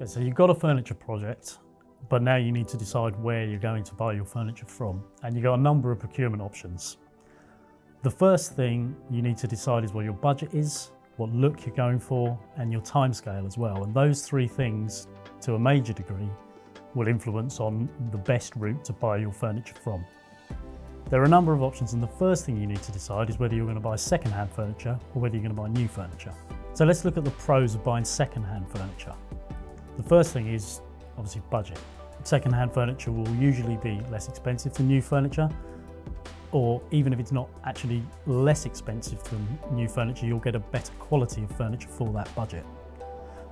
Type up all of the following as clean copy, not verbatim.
Okay, so you've got a furniture project, but now you need to decide where you're going to buy your furniture from. And you've got a number of procurement options. The first thing you need to decide is what your budget is, what look you're going for, and your timescale as well. And those three things, to a major degree, will influence on the best route to buy your furniture from. There are a number of options, and the first thing you need to decide is whether you're going to buy second-hand furniture or whether you're going to buy new furniture. So let's look at the pros of buying second-hand furniture. The first thing is obviously budget. Second-hand furniture will usually be less expensive than new furniture, or even if it's not actually less expensive than new furniture, you'll get a better quality of furniture for that budget.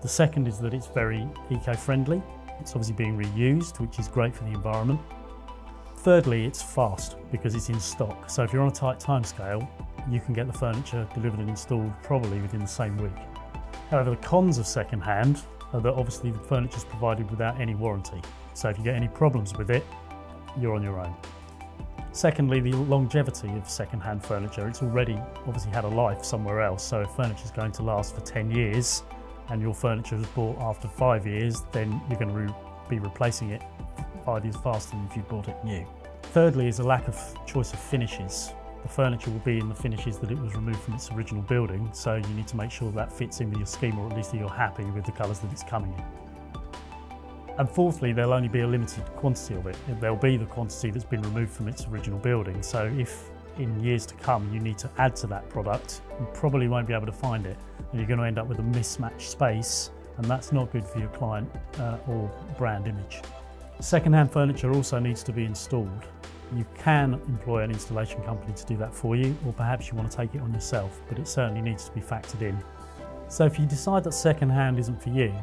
The second is that it's very eco-friendly. It's obviously being reused, which is great for the environment. Thirdly, it's fast because it's in stock. So if you're on a tight timescale, you can get the furniture delivered and installed probably within the same week. However, the cons of second-hand are that obviously the furniture is provided without any warranty. So if you get any problems with it, you're on your own. Secondly, the longevity of second-hand furniture. It's already obviously had a life somewhere else. So if furniture is going to last for 10 years and your furniture is bought after 5 years, then you're going to be replacing it 5 years faster than if you bought it new. Thirdly is a lack of choice of finishes. The furniture will be in the finishes that it was removed from its original building, so you need to make sure that fits in with your scheme, or at least that you're happy with the colours that it's coming in. And fourthly, there'll only be a limited quantity of it. There'll be the quantity that's been removed from its original building, so if in years to come you need to add to that product, you probably won't be able to find it, and you're going to end up with a mismatched space, and that's not good for your client or brand image. Second-hand furniture also needs to be installed. You can employ an installation company to do that for you, or perhaps you want to take it on yourself, but it certainly needs to be factored in. So if you decide that second-hand isn't for you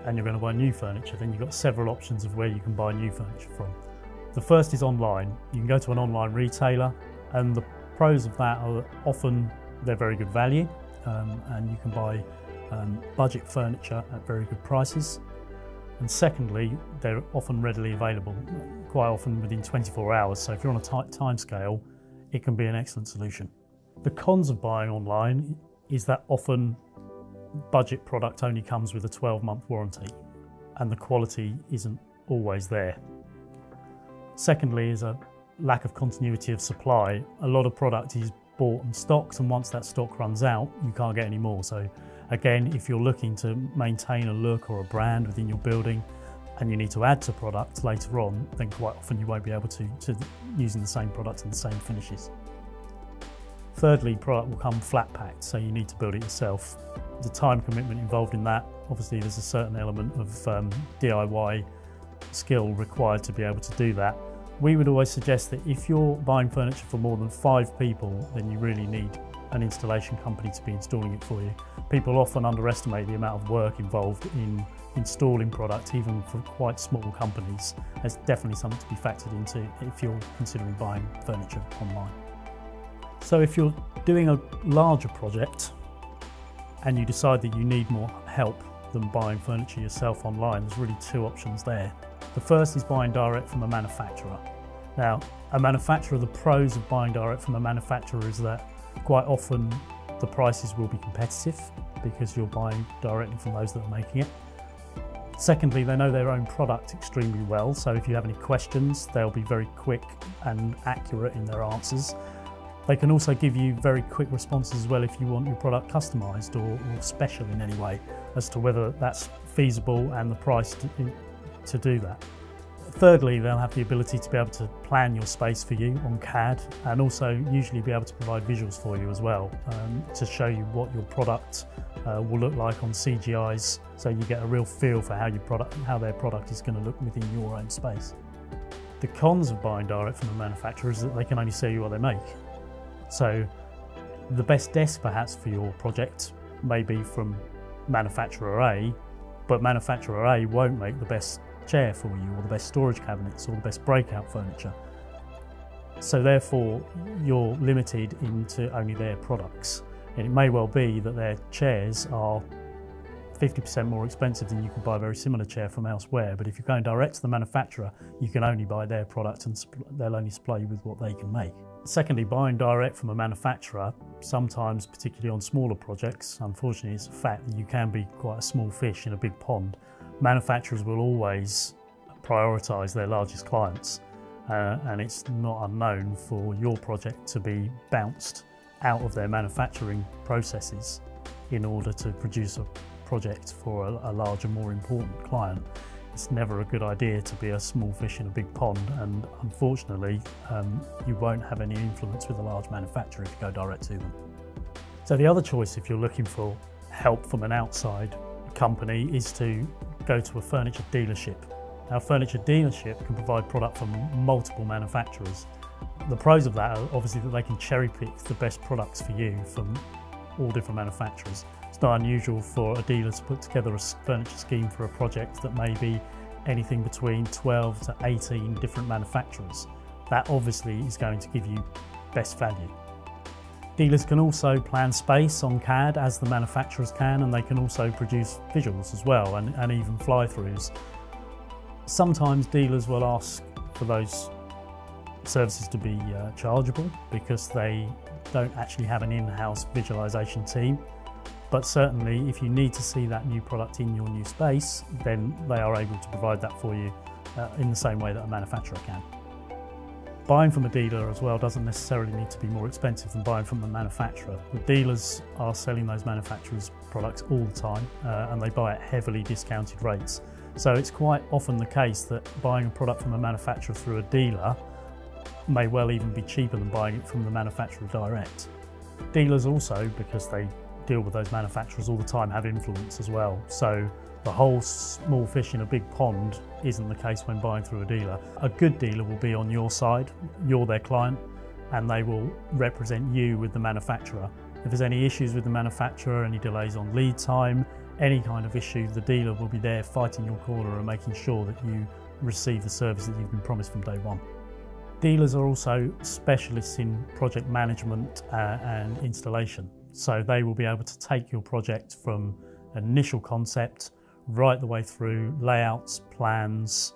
and you're going to buy new furniture, then you've got several options of where you can buy new furniture from. The first is online. You can go to an online retailer, and the pros of that are often they're very good value, and you can buy budget furniture at very good prices. And secondly, they're often readily available, quite often within 24 hours. So if you're on a tight time scale, it can be an excellent solution. The cons of buying online is that often budget product only comes with a 12-month warranty, and the quality isn't always there. Secondly is a lack of continuity of supply. A lot of product is bought and stocked, and once that stock runs out, you can't get any more. So again, if you're looking to maintain a look or a brand within your building and you need to add to product later on, then quite often you won't be able to using the same product and the same finishes. Thirdly, product will come flat packed, so you need to build it yourself. The time commitment involved in that, obviously there's a certain element of DIY skill required to be able to do that. We would always suggest that if you're buying furniture for more than 5 people, then you really need an installation company to be installing it for you. People often underestimate the amount of work involved in installing product, even for quite small companies. There's definitely something to be factored into if you're considering buying furniture online. So if you're doing a larger project and you decide that you need more help than buying furniture yourself online, there's really 2 options there. The first is buying direct from a manufacturer. Now, a manufacturer, the pros of buying direct from a manufacturer is that quite often the prices will be competitive because you're buying directly from those that are making it. Secondly, they know their own product extremely well, so if you have any questions, they'll be very quick and accurate in their answers. They can also give you very quick responses as well if you want your product customised or special in any way as to whether that's feasible and the price to do that. Thirdly, they'll have the ability to be able to plan your space for you on CAD, and also usually be able to provide visuals for you as well to show you what your product will look like on CGIs, so you get a real feel for how their product is going to look within your own space. The cons of buying direct from a manufacturer is that they can only sell you what they make. So the best desk perhaps for your project may be from manufacturer A, but manufacturer A won't make the best chair for you, or the best storage cabinets, or the best breakout furniture. So therefore you're limited into only their products. And it may well be that their chairs are 50% more expensive than you could buy a very similar chair from elsewhere, but if you're going direct to the manufacturer, you can only buy their product and they'll only supply you with what they can make. Secondly, buying direct from a manufacturer, sometimes, particularly on smaller projects, unfortunately it's a fact that you can be quite a small fish in a big pond. Manufacturers will always prioritise their largest clients, and it's not unknown for your project to be bounced out of their manufacturing processes in order to produce a project for a larger, more important client. It's never a good idea to be a small fish in a big pond, and unfortunately you won't have any influence with a large manufacturer if you go direct to them. So the other choice, if you're looking for help from an outside company, is to go to a furniture dealership. Now, a furniture dealership can provide product from multiple manufacturers. The pros of that are obviously that they can cherry pick the best products for you from all different manufacturers. It's not unusual for a dealer to put together a furniture scheme for a project that may be anything between 12 to 18 different manufacturers. That obviously is going to give you best value. Dealers can also plan space on CAD as the manufacturers can, and they can also produce visuals as well, and even fly-throughs. Sometimes dealers will ask for those services to be chargeable because they don't actually have an in-house visualization team. But certainly if you need to see that new product in your new space, then they are able to provide that for you in the same way that a manufacturer can. Buying from a dealer as well doesn't necessarily need to be more expensive than buying from a manufacturer. The dealers are selling those manufacturers' products all the time, and they buy at heavily discounted rates. So it's quite often the case that buying a product from a manufacturer through a dealer may well even be cheaper than buying it from the manufacturer direct. Dealers also, because they deal with those manufacturers all the time, have influence as well. So the whole small fish in a big pond isn't the case when buying through a dealer. A good dealer will be on your side, you're their client, and they will represent you with the manufacturer. If there's any issues with the manufacturer, any delays on lead time, any kind of issue, the dealer will be there fighting your corner and making sure that you receive the service that you've been promised from day one. Dealers are also specialists in project management and installation. So they will be able to take your project from initial concept right the way through layouts, plans,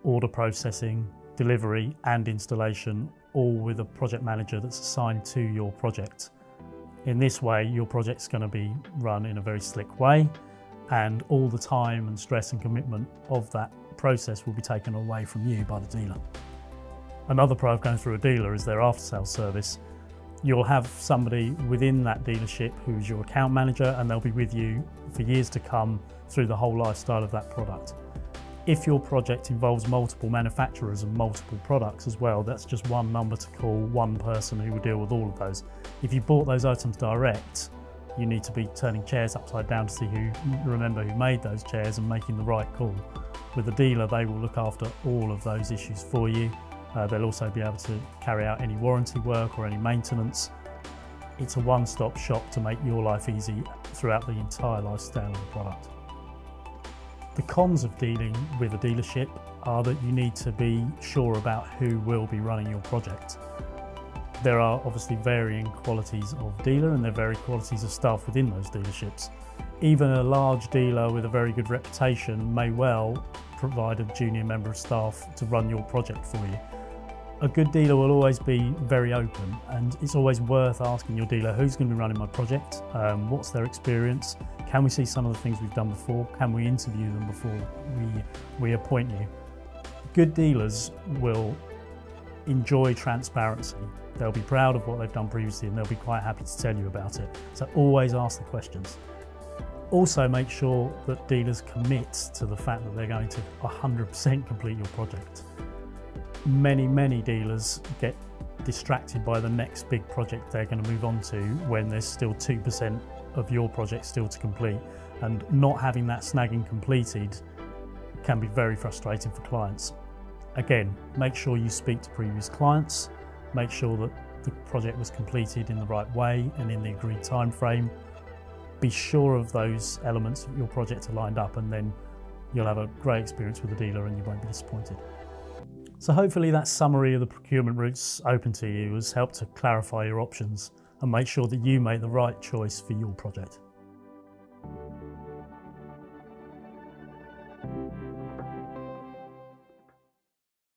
order processing, delivery and installation, all with a project manager that's assigned to your project. In this way, your project's going to be run in a very slick way, and all the time and stress and commitment of that process will be taken away from you by the dealer. Another pro of going through a dealer is their after-sales service. You'll have somebody within that dealership who's your account manager, and they'll be with you for years to come through the whole lifestyle of that product. If your project involves multiple manufacturers and multiple products as well, that's just one number to call, one person who will deal with all of those. If you bought those items direct, you need to be turning chairs upside down to see remember who made those chairs and making the right call. With the dealer, they will look after all of those issues for you. They'll also be able to carry out any warranty work or any maintenance. It's a one-stop shop to make your life easy throughout the entire lifestyle of the product. The cons of dealing with a dealership are that you need to be sure about who will be running your project. There are obviously varying qualities of dealer, and there are varying qualities of staff within those dealerships. Even a large dealer with a very good reputation may well provide a junior member of staff to run your project for you. A good dealer will always be very open, and it's always worth asking your dealer who's going to be running my project, what's their experience, can we see some of the things we've done before, can we interview them before we appoint you. Good dealers will enjoy transparency. They'll be proud of what they've done previously, and they'll be quite happy to tell you about it. So always ask the questions. Also make sure that dealers commit to the fact that they're going to 100% complete your project. Many dealers get distracted by the next big project they're going to move on to when there's still 2% of your project still to complete, and not having that snagging completed can be very frustrating for clients. Again, make sure you speak to previous clients, make sure that the project was completed in the right way and in the agreed time frame. Be sure of those elements of your project are lined up, and then you'll have a great experience with the dealer and you won't be disappointed. So hopefully that summary of the procurement routes open to you has helped to clarify your options and make sure that you make the right choice for your project.